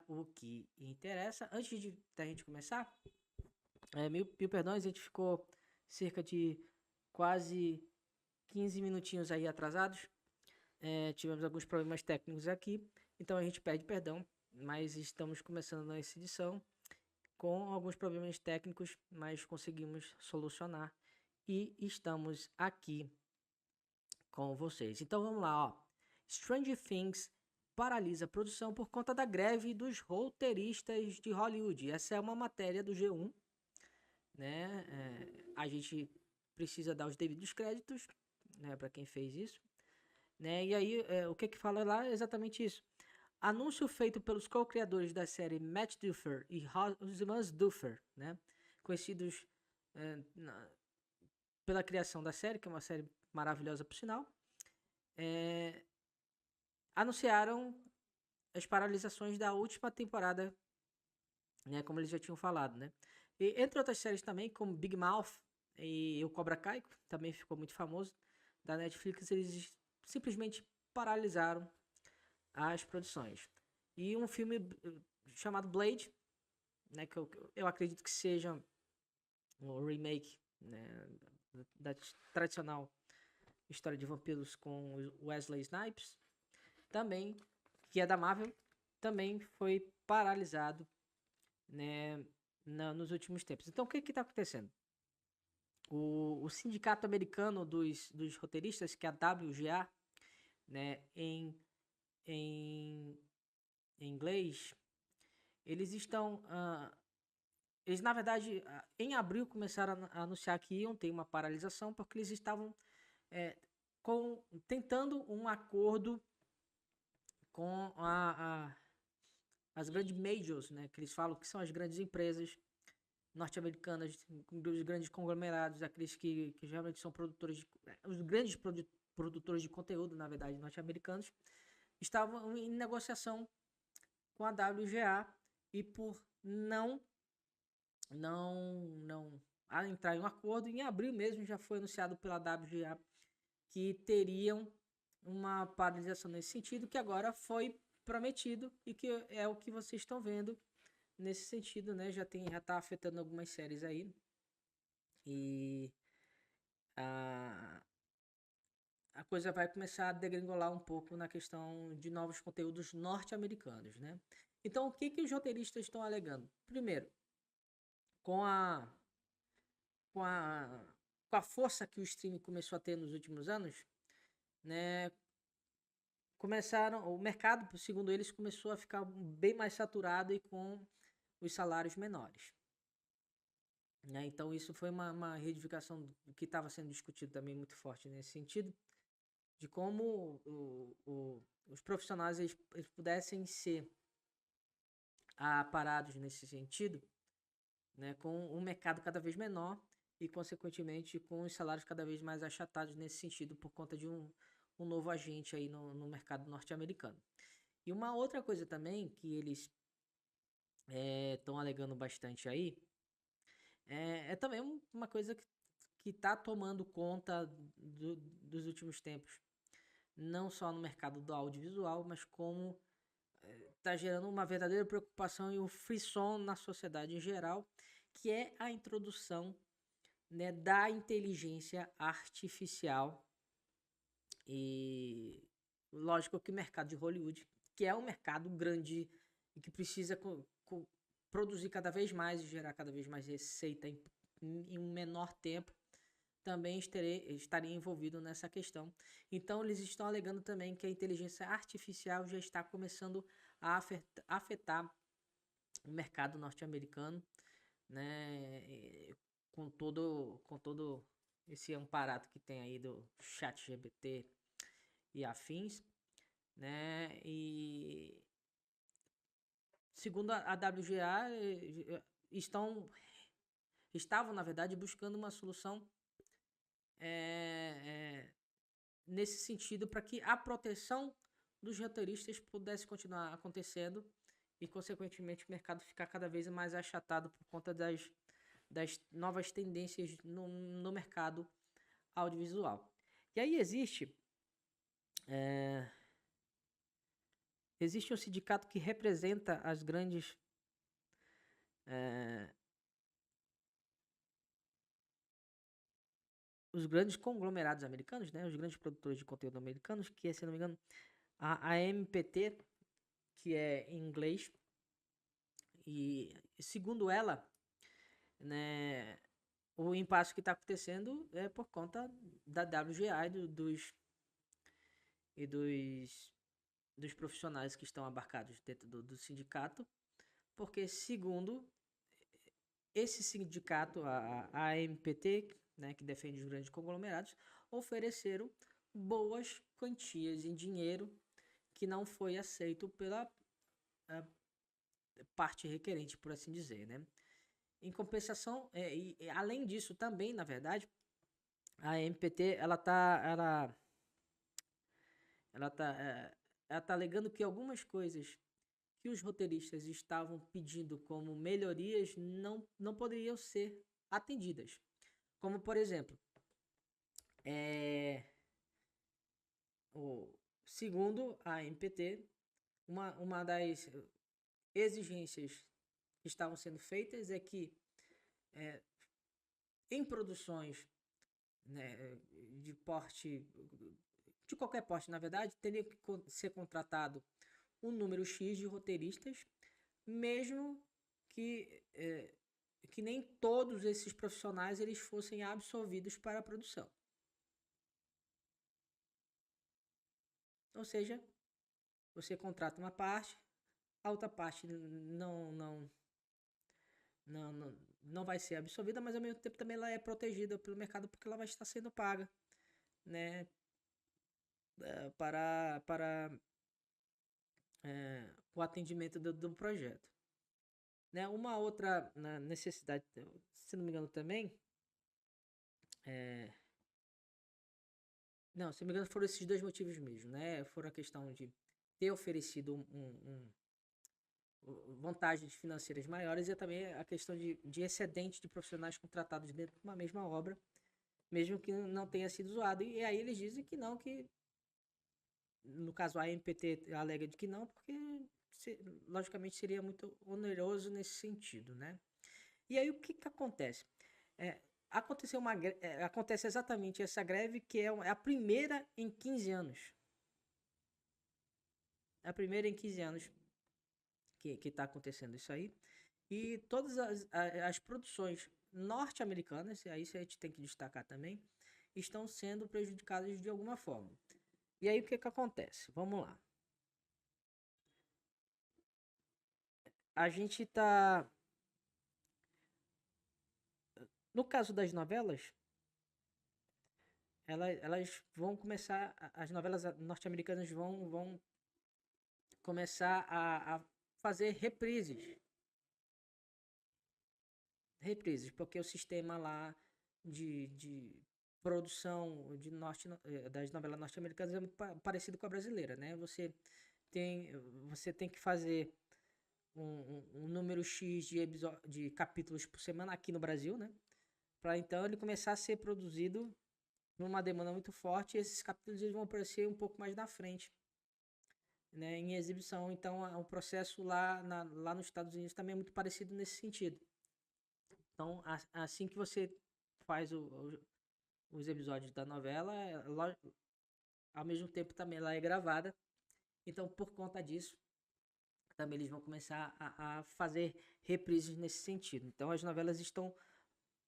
o que interessa. Antes da gente começar, mil perdões, a gente ficou cerca de quase 15 minutinhos aí atrasados. Tivemos alguns problemas técnicos aqui, então a gente pede perdão, mas estamos começando essa edição com alguns problemas técnicos, mas conseguimos solucionar e estamos aqui com vocês. Então vamos lá, ó. Stranger Things paralisa a produção por conta da greve dos roteiristas de Hollywood. Essa é uma matéria do G1, né? A gente precisa dar os devidos créditos, né, para quem fez isso, né? E aí, o que fala lá é exatamente isso. Anúncio feito pelos co-criadores da série Matt Duffer e os irmãos Duffer, né? Conhecidos pela criação da série, que é uma série maravilhosa por sinal, anunciaram as paralisações da última temporada, né? Como eles já tinham falado, né? E entre outras séries também, como Big Mouth e o Cobra Kai, também ficou muito famoso, da Netflix, eles simplesmente paralisaram as produções. E um filme chamado Blade, né, que eu acredito que seja um remake, né, da tradicional história de vampiros com Wesley Snipes, também, que é da Marvel, também foi paralisado, né, nos últimos tempos. Então, o que está acontecendo? O sindicato americano dos roteiristas, que é a WGA, né, em inglês, eles estão... eles, na verdade, em abril começaram a anunciar que iam ter uma paralisação porque eles estavam tentando um acordo com as grandes majors, né, que eles falam que são as grandes empresas norte-americanas, os grandes conglomerados, aqueles que geralmente são produtores, os grandes produtores de conteúdo, na verdade, norte-americanos, estavam em negociação com a WGA e por não entrar em um acordo, em abril mesmo já foi anunciado pela WGA que teriam uma paralisação nesse sentido, que agora foi prometido e que é o que vocês estão vendo nesse sentido, né? Já tá afetando algumas séries aí. E a coisa vai começar a degringolar um pouco na questão de novos conteúdos norte-americanos, né? Então, o que os roteiristas estão alegando? Primeiro, com a força que o streaming começou a ter nos últimos anos, né? O mercado, segundo eles, começou a ficar bem mais saturado e com os salários menores. Né? Então, isso foi uma reedificação que estava sendo discutido também muito forte nesse sentido, de como os profissionais eles pudessem ser parados nesse sentido, né? Com um mercado cada vez menor e, consequentemente, com os salários cada vez mais achatados nesse sentido, por conta de um novo agente aí no mercado norte-americano. E uma outra coisa também que eles estão alegando bastante aí é também uma coisa que está tomando conta dos últimos tempos, não só no mercado do audiovisual, mas como está gerando uma verdadeira preocupação e um frisson na sociedade em geral, que é a introdução, né, da inteligência artificial. E lógico que o mercado de Hollywood, que é um mercado grande e que precisa produzir cada vez mais e gerar cada vez mais receita em um menor tempo, também estaria envolvido nessa questão. Então, eles estão alegando também que a inteligência artificial já está começando a afetar o mercado norte-americano, né, com todo esse amparato que tem aí do ChatGPT e afins, né, e segundo a WGA, estavam, na verdade, buscando uma solução nesse sentido para que a proteção dos roteiristas pudesse continuar acontecendo e, consequentemente, o mercado ficar cada vez mais achatado por conta das novas tendências no mercado audiovisual. E aí existe existe um sindicato que representa as grandes eh, os grandes conglomerados americanos, né? Os grandes produtores de conteúdo americanos, que é, se não me engano, a MPT, que é em inglês, e segundo ela, né, o impasse que está acontecendo é por conta da WGA e dos profissionais que estão abarcados dentro do sindicato, porque segundo esse sindicato, a AMPT, né, que defende os grandes conglomerados, ofereceram boas quantias em dinheiro que não foi aceito pela parte requerente, por assim dizer, né? Em compensação, e além disso também, na verdade, a MPT ela tá, ela tá alegando que algumas coisas que os roteiristas estavam pedindo como melhorias não poderiam ser atendidas. Como, por exemplo, segundo a MPT, uma das exigências que estavam sendo feitas é que em produções, né, de porte, de qualquer porte, na verdade, teria que ser contratado um número X de roteiristas, mesmo que nem todos esses profissionais eles fossem absolvidos para a produção. Ou seja, você contrata uma parte, a outra parte não vai ser absorvida, mas ao mesmo tempo também ela é protegida pelo mercado porque ela vai estar sendo paga, né, para o atendimento do projeto. Né? Uma outra necessidade, se não me engano também, não, se não me engano foram esses dois motivos mesmo, né? Foram a questão de ter oferecido vantagens financeiras maiores e também a questão de excedente de profissionais contratados dentro de uma mesma obra, mesmo que não tenha sido zoado. E aí eles dizem que não, que no caso a AMPT alega de que não, porque logicamente seria muito oneroso nesse sentido, né? E aí o que acontece? Acontece exatamente essa greve que é a primeira em 15 anos. É a primeira em 15 anos que está acontecendo isso aí. E todas as produções norte-americanas, aí isso a gente tem que destacar também, estão sendo prejudicadas de alguma forma. E aí o que acontece? Vamos lá. A gente tá... No caso das novelas, elas vão começar... As novelas norte-americanas vão começar a fazer reprises. Reprises, porque o sistema lá de produção das novelas norte-americanas é muito parecido com a brasileira, né? Você tem que fazer um número X de capítulos por semana aqui no Brasil, né? Para então ele começar a ser produzido numa demanda muito forte e esses capítulos eles vão aparecer um pouco mais na frente, né, em exibição. Então o processo lá nos Estados Unidos também é muito parecido nesse sentido. Então assim que você faz os episódios da novela, ao mesmo tempo também ela é gravada. Então por conta disso também eles vão começar a fazer reprises nesse sentido. Então as novelas estão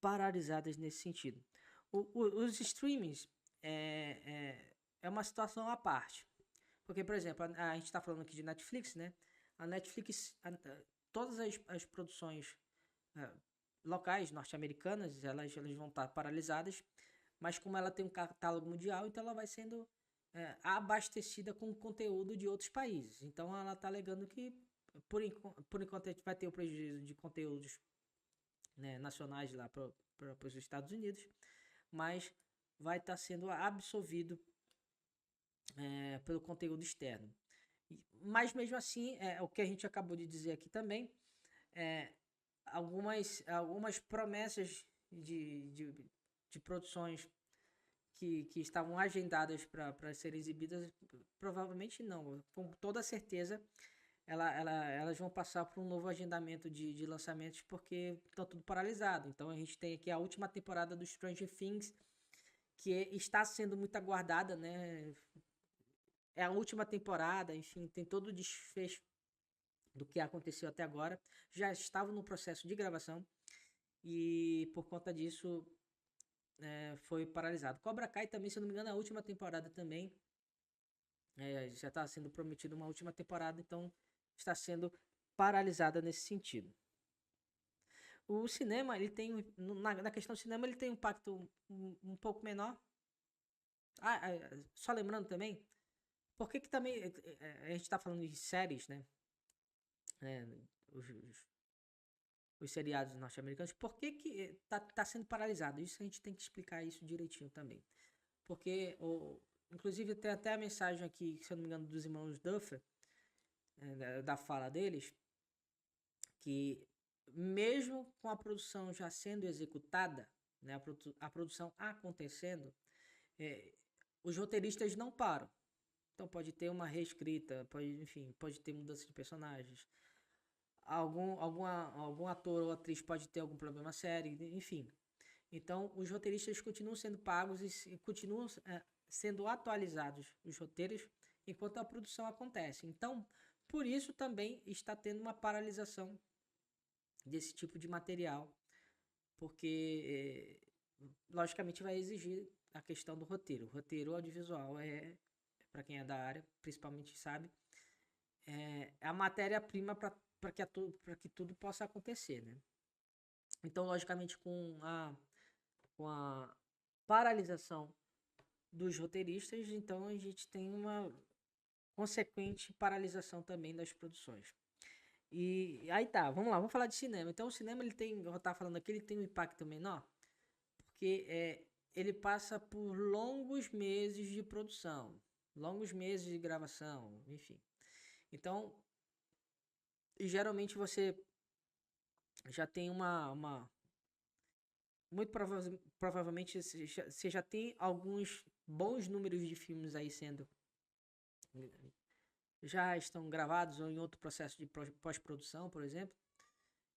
paralisadas nesse sentido. Os streamings é uma situação à parte. Porque, por exemplo, a gente está falando aqui de Netflix, né? A Netflix, todas as produções locais norte-americanas, elas vão estar paralisadas, mas como ela tem um catálogo mundial, então ela vai sendo abastecida com conteúdo de outros países. Então ela está alegando que, por enquanto, a gente vai ter o prejuízo de conteúdos, né, nacionais lá para os Estados Unidos, mas vai estar sendo absorvido pelo conteúdo externo. Mas mesmo assim, o que a gente acabou de dizer aqui também, algumas promessas de produções que estavam agendadas para serem exibidas, provavelmente não. Com toda certeza, elas vão passar por um novo agendamento de lançamentos porque está tudo paralisado. Então a gente tem aqui a última temporada do Stranger Things, que está sendo muito aguardada, né? É a última temporada, enfim, tem todo o desfecho do que aconteceu até agora. Já estava no processo de gravação e por conta disso foi paralisado. Cobra Kai também, se eu não me engano, é a última temporada também. Já está sendo prometido uma última temporada, então está sendo paralisada nesse sentido. O cinema, ele tem, na questão do cinema, ele tem um impacto um pouco menor. Só lembrando também, por que também a gente está falando de séries, né? Os seriados norte-americanos, por que tá sendo paralisado? Isso a gente tem que explicar isso direitinho também. Porque, inclusive, tem até a mensagem aqui, se eu não me engano, dos irmãos Duffer, da fala deles, que mesmo com a produção já sendo executada, né, a produção acontecendo, os roteiristas não param. Então pode ter uma reescrita, pode ter mudança de personagens. Algum ator ou atriz pode ter algum problema sério, enfim. Então, os roteiristas continuam sendo pagos e continuam sendo atualizados os roteiros enquanto a produção acontece. Então, por isso também está tendo uma paralisação desse tipo de material, porque logicamente vai exigir a questão do roteiro. O roteiro audiovisual para quem é da área, principalmente sabe, é a matéria-prima para que tudo possa acontecer, né? Então, logicamente, com a paralisação dos roteiristas, então a gente tem uma consequente paralisação também das produções. E aí tá, vamos lá, vamos falar de cinema. Então o cinema, ele tem, eu tava falando aqui, ele tem um impacto menor, porque ele passa por longos meses de produção, longos meses de gravação, enfim. Então, geralmente você já tem muito provavelmente você já tem alguns bons números de filmes aí sendo já estão gravados ou em outro processo de pós-produção, por exemplo,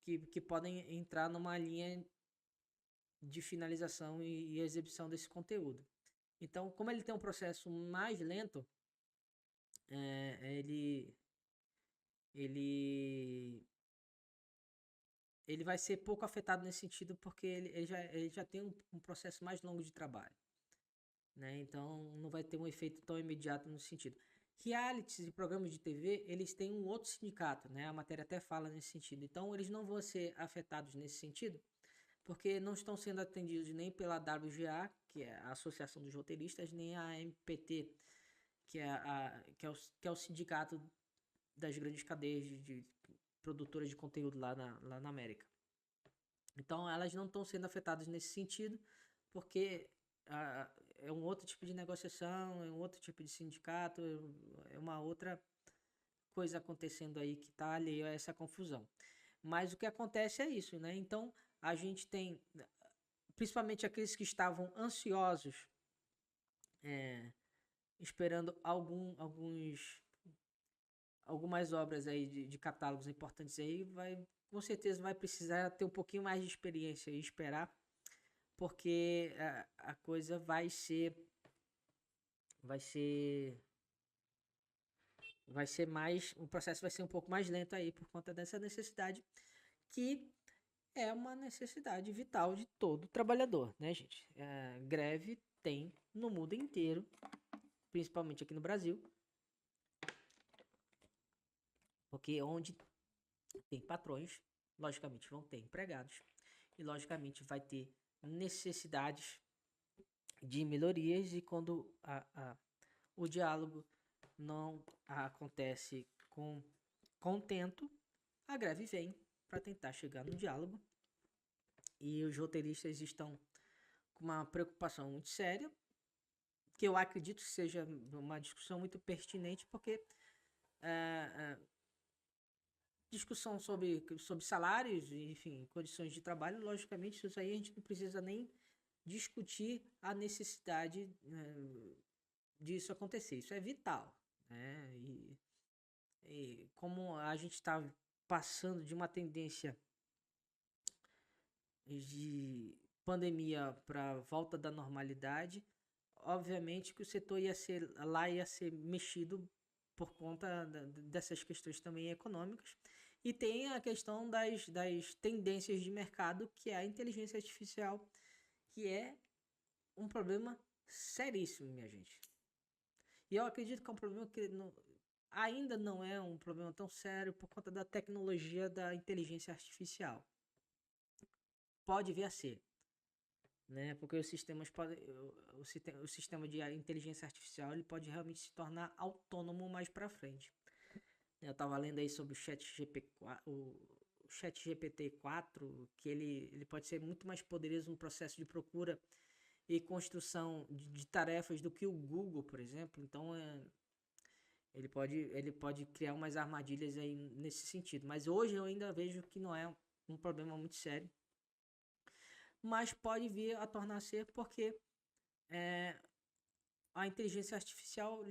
que podem entrar numa linha de finalização e exibição desse conteúdo. Então, como ele tem um processo mais lento, ele vai ser pouco afetado nesse sentido porque ele já tem um processo mais longo de trabalho, né? Então não vai ter um efeito tão imediato no sentido. Realities e programas de TV, eles têm um outro sindicato, né? A matéria até fala nesse sentido. Então eles não vão ser afetados nesse sentido, porque não estão sendo atendidos nem pela WGA, que é a Associação dos Roteiristas, nem a MPT, que é o sindicato das grandes cadeias de produtoras de conteúdo lá na América. Então elas não estão sendo afetadas nesse sentido, porque é um outro tipo de negociação, é um outro tipo de sindicato, é uma outra coisa acontecendo aí que está alheio a essa confusão. Mas o que acontece é isso, né? Então a gente tem, principalmente aqueles que estavam ansiosos, esperando algumas obras aí de catálogos importantes aí, com certeza vai precisar ter um pouquinho mais de experiência e esperar, porque a coisa vai ser mais, o processo vai ser um pouco mais lento aí por conta dessa necessidade, que é uma necessidade vital de todo trabalhador, né, gente? Greve tem no mundo inteiro, principalmente aqui no Brasil, porque onde tem patrões, logicamente vão ter empregados e logicamente vai ter necessidades de melhorias, e quando o diálogo não acontece com contento, a greve vem para tentar chegar no diálogo, e os roteiristas estão com uma preocupação muito séria, que eu acredito que seja uma discussão muito pertinente, porque discussão sobre salários, enfim, condições de trabalho, logicamente isso aí a gente não precisa nem discutir a necessidade disso acontecer. Isso é vital, né? E como a gente está passando de uma tendência de pandemia para volta da normalidade, obviamente que o setor ia ser mexido por conta dessas questões também econômicas. E tem a questão das tendências de mercado, que é a inteligência artificial, que é um problema seríssimo, minha gente. E eu acredito que é um problema que ainda não é um problema tão sério por conta da tecnologia da inteligência artificial. Pode vir a ser, né? Porque os sistemas podem, o sistema de inteligência artificial ele pode realmente se tornar autônomo mais para frente. Eu estava lendo aí sobre o Chat GPT-4, que ele pode ser muito mais poderoso no processo de procura e construção de tarefas do que o Google, por exemplo. Então, ele pode criar umas armadilhas aí nesse sentido. Mas hoje eu ainda vejo que não é um problema muito sério. Mas pode vir a tornar-se porque a inteligência artificial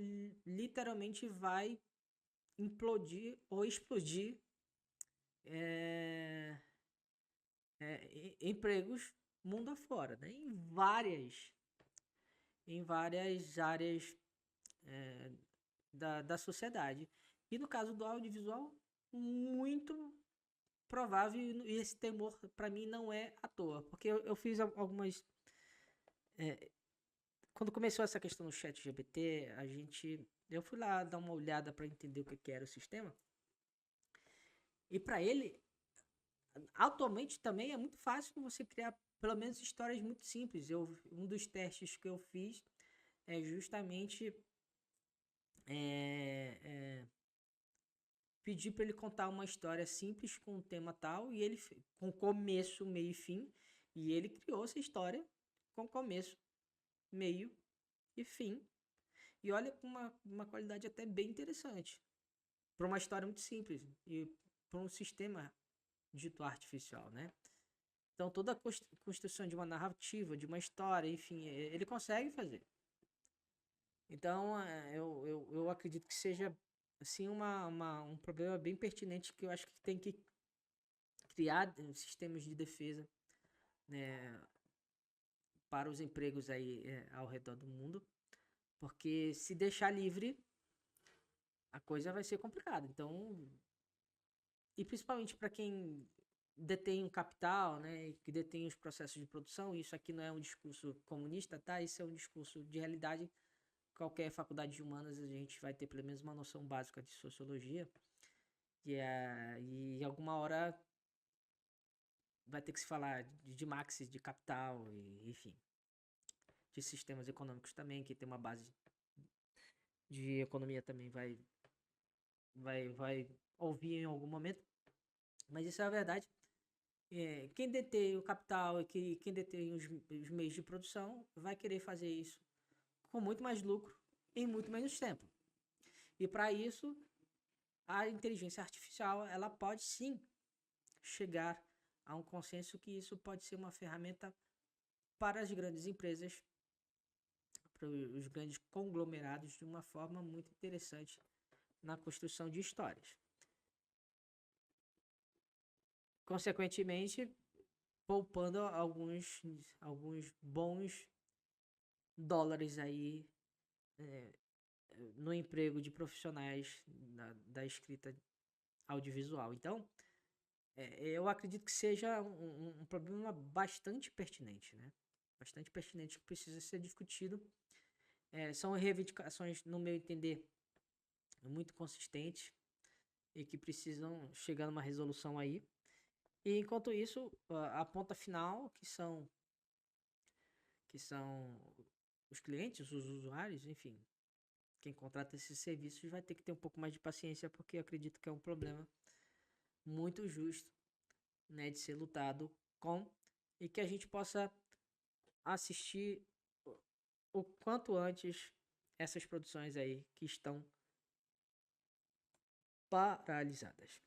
literalmente vai implodir ou explodir empregos mundo afora, né? Em várias áreas da sociedade. E no caso do audiovisual, muito provável, e esse temor para mim não é à toa, porque eu fiz algumas quando começou essa questão do chat GPT, eu fui lá dar uma olhada para entender o que era o sistema. E para ele, atualmente também é muito fácil você criar pelo menos histórias muito simples. Um dos testes que eu fiz é justamente pedir para ele contar uma história simples com um tema tal, e ele com começo, meio e fim, e ele criou essa história com começo, meio e fim. E olha, com uma qualidade até bem interessante. Para uma história muito simples e para um sistema dito artificial, né? Então, toda a construção de uma narrativa, de uma história, enfim, ele consegue fazer. Então, eu acredito que seja, assim, um problema bem pertinente que eu acho que tem que criar sistemas de defesa, né, para os empregos aí ao redor do mundo, porque se deixar livre, a coisa vai ser complicada. Então, e principalmente para quem detém um capital, né, que detém os processos de produção, isso aqui não é um discurso comunista, tá? Isso é um discurso de realidade. Qualquer faculdade de humanas a gente vai ter pelo menos uma noção básica de sociologia. E alguma hora vai ter que se falar de Marx, de capital, e, enfim, de sistemas econômicos também, que tem uma base de economia também vai ouvir em algum momento. Mas isso é a verdade. Quem detém o capital e quem detém os meios de produção vai querer fazer isso com muito mais lucro em muito menos tempo. E para isso, a inteligência artificial ela pode sim chegar a um consenso que isso pode ser uma ferramenta para as grandes empresas, para os grandes conglomerados, de uma forma muito interessante na construção de histórias. Consequentemente, poupando alguns bons dólares aí no emprego de profissionais da escrita audiovisual. Então, eu acredito que seja um problema bastante pertinente, né? Bastante pertinente que precisa ser discutido. São reivindicações, no meu entender, muito consistentes e que precisam chegar numa resolução aí. E enquanto isso, a ponta final, que são os clientes, os usuários, enfim, quem contrata esses serviços vai ter que ter um pouco mais de paciência, porque eu acredito que é um problema muito justo, né, de ser lutado com, e que a gente possa assistir o quanto antes essas produções aí que estão paralisadas.